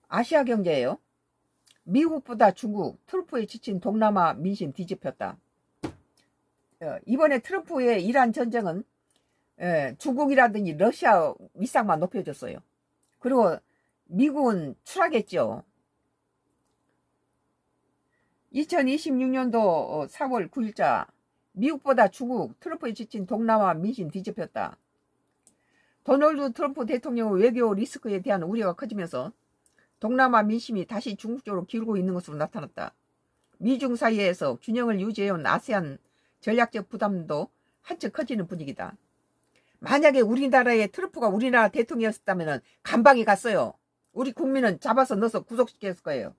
아시아 경제예요. 미국보다 중국, 트럼프에 지친 동남아 민심 뒤집혔다. 이번에 트럼프의 이란 전쟁은 중국이라든지 러시아 위상만 높여줬어요. 그리고 미국은 추락했죠. 2026년도 4월 9일자 미국보다 중국, 트럼프에 지친 동남아 민심 뒤집혔다. 도널드 트럼프 대통령의 외교 리스크에 대한 우려가 커지면서 동남아 민심이 다시 중국 쪽으로 기울고 있는 것으로 나타났다. 미중 사이에서 균형을 유지해온 아세안 전략적 부담도 한층 커지는 분위기다. 만약에 우리나라의 트럼프가 우리나라 대통령이었다면 감방에 갔어요. 우리 국민은 잡아서 넣어서 구속시켰을 거예요.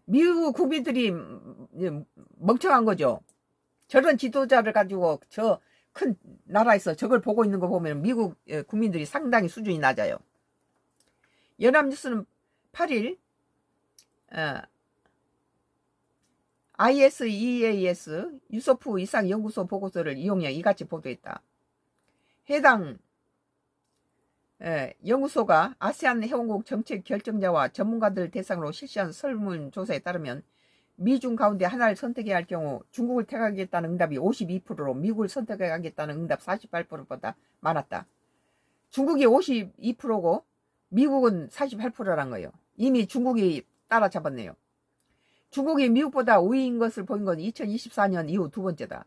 미국 국민들이 멍청한 거죠. 저런 지도자를 가지고 저 큰 나라에서 저걸 보고 있는 거 보면 미국 국민들이 상당히 수준이 낮아요. 연합뉴스는 8일 ISEAS 유소프 이상연구소 보고서를 이용해 이같이 보도했다. 해당 연구소가 아세안 회원국 정책 결정자와 전문가들 대상으로 실시한 설문조사에 따르면 미중 가운데 하나를 선택해야 할 경우 중국을 택하겠다는 응답이 52%로 미국을 선택하겠다는 응답 48%보다 많았다. 중국이 52%고 미국은 48%란 거예요. 이미 중국이 따라잡았네요. 중국이 미국보다 우위인 것을 보인 건 2024년 이후 두 번째다.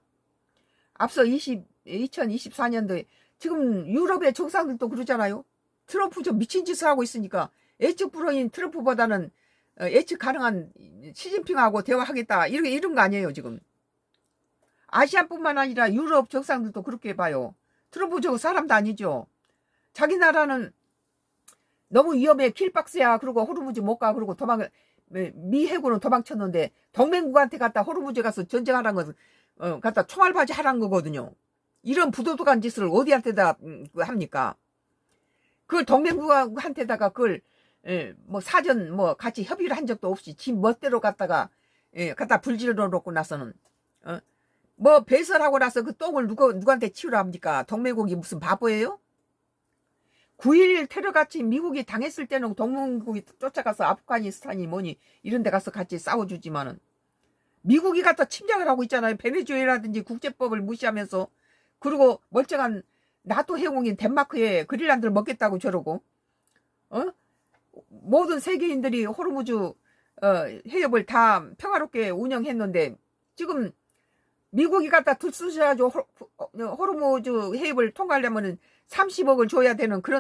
앞서 2024년도에 지금 유럽의 정상들도 그러잖아요. 트럼프 좀 미친 짓을 하고 있으니까 예측 불허인 트럼프보다는 예측 가능한 시진핑하고 대화하겠다 이런 거 아니에요 지금. 아시아뿐만 아니라 유럽 정상들도 그렇게 봐요. 트럼프 저 사람도 아니죠. 자기 나라는 너무 위험해 킬박스야 그러고 호르무즈 못 가 그러고 미 해군은 도망쳤는데 동맹국한테 갔다 호르무즈 가서 전쟁하라는 것은 갖다 총알바지 하라는 거거든요. 이런 부도덕한 짓을 어디한테다 합니까? 그걸 동맹국한테다가 그걸 뭐 사전 뭐 같이 협의를 한 적도 없이 지 멋대로 갖다 불질러 놓고 나서는 뭐 배설하고 나서 그 똥을 누구한테 치우라 합니까? 동맹국이 무슨 바보예요? 9.11 테러같이 미국이 당했을 때는 동맹국이 쫓아가서 아프가니스탄이 뭐니 이런 데 가서 같이 싸워주지만은 미국이 갖다 침략을 하고 있잖아요. 베네수엘라든지 국제법을 무시하면서. 그리고 멀쩡한 나토 회원국인 덴마크에 그린란드를 먹겠다고 저러고 모든 세계인들이 호르무즈 해협을 다 평화롭게 운영했는데 지금 미국이 갖다 들쑤셔가지고 호르무즈 해협을 통과하려면 30억을 줘야 되는 그런